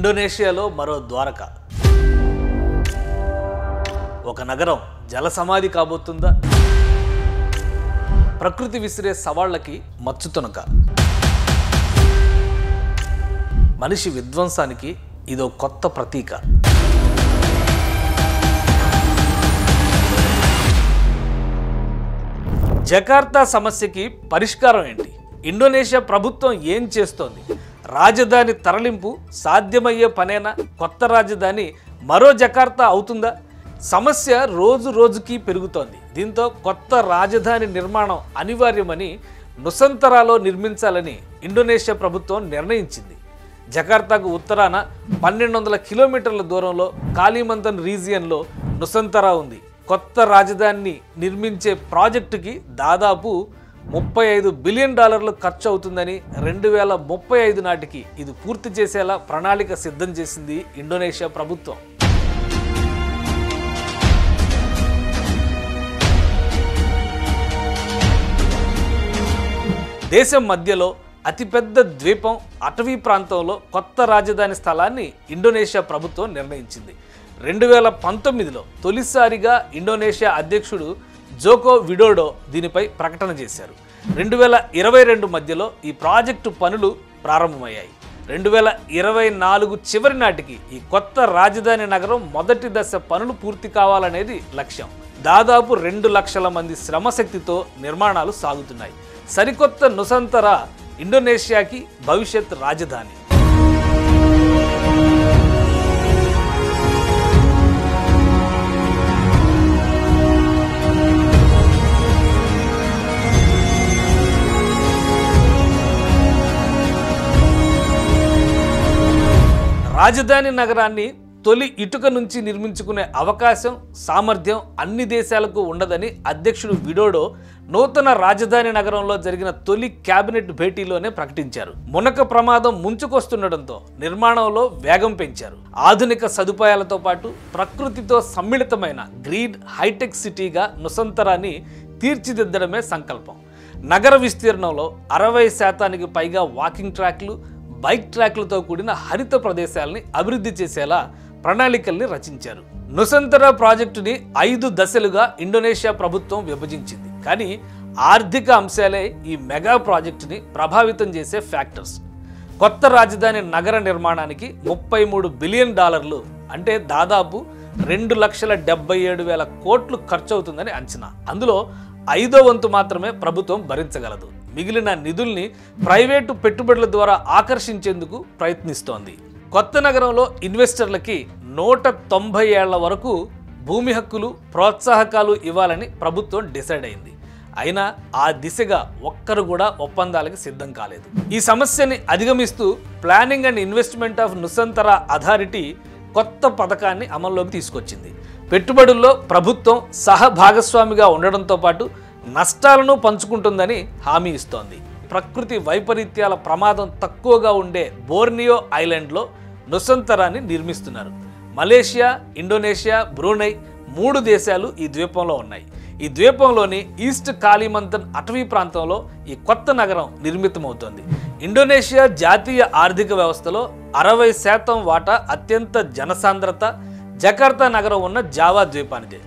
ఇండోనేషియాలో మరో ద్వారక. ఒక నగరం జల సమాధి కాబోతుందా? ప్రకృతి విసిరే సవాళ్లకి మచ్చుతునక. మనిషి విధ్వంసానికి ఇదో కొత్త ప్రతీక. జకార్తా సమస్యకి పరిష్కారం ఏంటి? ఇండోనేషియా ప్రభుత్వం ఏం చేస్తోంది? రాజధాని తరలింపు సాధ్యమయ్యే పనేనా? కొత్త రాజధాని మరో జకార్తా అవుతుందా? సమస్య రోజు రోజుకి పెరుగుతోంది. దీంతో కొత్త రాజధాని నిర్మాణం అనివార్యమని నుసంతరాలో నిర్మించాలని ఇండోనేషియా ప్రభుత్వం నిర్ణయించింది. జకార్తాకు ఉత్తరాన 1200 కిలోమీటర్ల దూరంలో కాలిమంతన్ రీజియన్లో నుసంతరా ఉంది. కొత్త రాజధానిని నిర్మించే ప్రాజెక్టుకి దాదాపు $35 బిలియన్ ఖర్చు అవుతుందని 2035 నాటికి ఇది పూర్తి చేసేలా ప్రణాళిక సిద్ధం చేసింది ఇండోనేషియా ప్రభుత్వం. దేశం మధ్యలో అతిపెద్ద ద్వీపం అటవీ ప్రాంతంలో కొత్త రాజధాని స్థలాన్ని ఇండోనేషియా ప్రభుత్వం నిర్ణయించింది. 2019లో తొలిసారిగా ఇండోనేషియా అధ్యక్షుడు జోకో విడోడో దీనిపై ప్రకటన చేశారు. 2022 మధ్యలో ఈ ప్రాజెక్టు పనులు ప్రారంభమయ్యాయి. 2024 చివరి నాటికి ఈ కొత్త రాజధాని నగరం మొదటి దశ పనులు పూర్తి కావాలనేది లక్ష్యం. దాదాపు 2 లక్షల మంది శ్రమశక్తితో నిర్మాణాలు సాగుతున్నాయి. సరికొత్త నుసంతరా ఇండోనేషియాకి భవిష్యత్ రాజధాని. రాజధాని నగరాన్ని తొలి ఇటుక నుంచి నిర్మించుకునే అవకాశం, సామర్థ్యం అన్ని దేశాలకు ఉండదని అధ్యక్షుడు విడోడో నూతన రాజధాని నగరంలో జరిగిన తొలి కేబినెట్ భేటీలోనే ప్రకటించారు. మునక ప్రమాదం ముంచుకొస్తుండటంతో నిర్మాణంలో వేగం పెంచారు. ఆధునిక సదుపాయాలతో పాటు ప్రకృతితో సమ్మిళితమైన గ్రీన్ హైటెక్ సిటీగా నుసంతరాన్ని తీర్చిదిద్దడమే సంకల్పం. నగర విస్తీర్ణంలో 60% పైగా వాకింగ్ ట్రాక్లు, బైక్ ట్రాక్లతో కూడిన హరిత ప్రదేశాలని అభివృద్ధి చేసేలా ప్రణాళికల్ని రచించారు. నుసంతరా ప్రాజెక్టుని 5 దశలుగా ఇండోనేషియా ప్రభుత్వం విభజించింది. కానీ ఆర్థిక అంశాలే ఈ మెగా ప్రాజెక్టుని ప్రభావితం చేసే ఫ్యాక్టర్స్. కొత్త రాజధాని నగర నిర్మాణానికి $33 బిలియన్, అంటే దాదాపు 2,77,000 కోట్లు ఖర్చు అవుతుందని అంచనా. అందులో 5వ వంతు మాత్రమే ప్రభుత్వం భరించగలదు. మిగిలిన నిధుల్ని ప్రైవేటు పెట్టుబడుల ద్వారా ఆకర్షించేందుకు ప్రయత్నిస్తోంది. కొత్త నగరంలో ఇన్వెస్టర్లకి 190 ఏళ్ల వరకు భూమి హక్కులు, ప్రోత్సాహకాలు ఇవ్వాలని ప్రభుత్వం డిసైడ్ అయింది. అయినా ఆ దిశగా ఒక్కరు కూడా ఒప్పందాలకు సిద్ధం కాలేదు. ఈ సమస్యని అధిగమిస్తూ planning and investment of Nusantara authority కొత్త పథకాన్ని అమల్లోకి తీసుకొచ్చింది. పెట్టుబడుల్లో ప్రభుత్వం సహభాగస్వామిగా ఉండడంతో పాటు నష్టాలను పంచుకుంటుందని హామీ ఇస్తోంది. ప్రకృతి వైపరీత్యాల ప్రమాదం తక్కువగా ఉండే బోర్నియో ఐలాండ్లో నుసంతరాన్ని నిర్మిస్తున్నారు. మలేషియా, ఇండోనేషియా, బ్రూనై 3 దేశాలు ఈ ద్వీపంలో ఉన్నాయి. ఈ ద్వీపంలోని ఈస్ట్ కాలిమంతన్ అటవీ ప్రాంతంలో ఈ కొత్త నగరం నిర్మితమవుతోంది. ఇండోనేషియా జాతీయ ఆర్థిక వ్యవస్థలో 60% వాటా అత్యంత జనసాంద్రత జకార్తా నగరం ఉన్న జావా ద్వీపానిదే.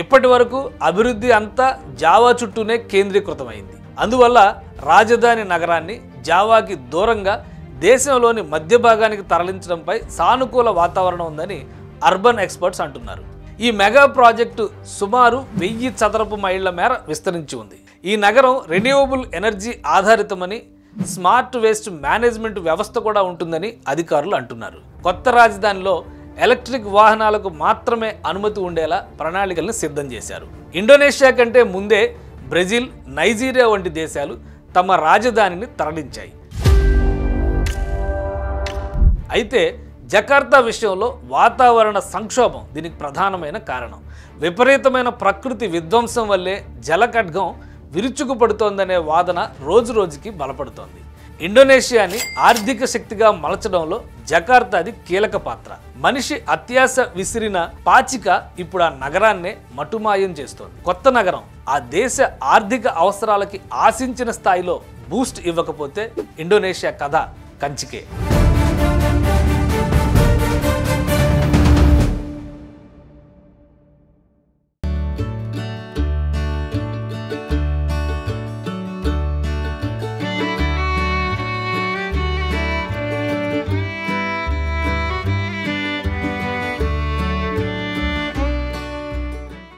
ఇప్పటి వరకు అభివృద్ధి అంతా జావా చుట్టూనే కేంద్రీకృతమైంది. అందువల్ల రాజధాని నగరాన్ని జావాకి దూరంగా దేశంలోని మధ్య భాగానికి తరలించడంపై సానుకూల వాతావరణం ఉందని అర్బన్ ఎక్స్పర్ట్స్ అంటున్నారు. ఈ మెగా ప్రాజెక్టు సుమారు 1000 చదరపు మైళ్ల మేర విస్తరించి ఉంది. ఈ నగరం రెన్యూవబుల్ ఎనర్జీ ఆధారితమని, స్మార్ట్ వేస్ట్ మేనేజ్మెంట్ వ్యవస్థ కూడా ఉంటుందని అధికారులు అంటున్నారు. కొత్త రాజధానిలో ఎలక్ట్రిక్ వాహనాలకు మాత్రమే అనుమతి ఉండేలా ప్రణాళికలను సిద్ధం చేశారు. ఇండోనేషియా కంటే ముందే బ్రెజిల్, నైజీరియా వంటి దేశాలు తమ రాజధానిని తరలించాయి. అయితే జకార్తా విషయంలో వాతావరణ సంక్షోభం దీనికి ప్రధానమైన కారణం. విపరీతమైన ప్రకృతి విధ్వంసం వల్లే జలఖడ్గం విరుచుకుపడుతోందనే వాదన రోజురోజుకి బలపడుతోంది. ఇండోనేషియాని ఆర్థిక శక్తిగా మలచడంలో జకార్తాది కీలక పాత్ర. మనిషి అత్యాశ విసిరిన పాచిక ఇప్పుడు ఆ నగరాన్నే మటుమాయం చేస్తోంది. కొత్త నగరం ఆ దేశ ఆర్థిక అవసరాలకి ఆశించిన స్థాయిలో బూస్ట్ ఇవ్వకపోతే ఇండోనేషియా కథ కంచికే.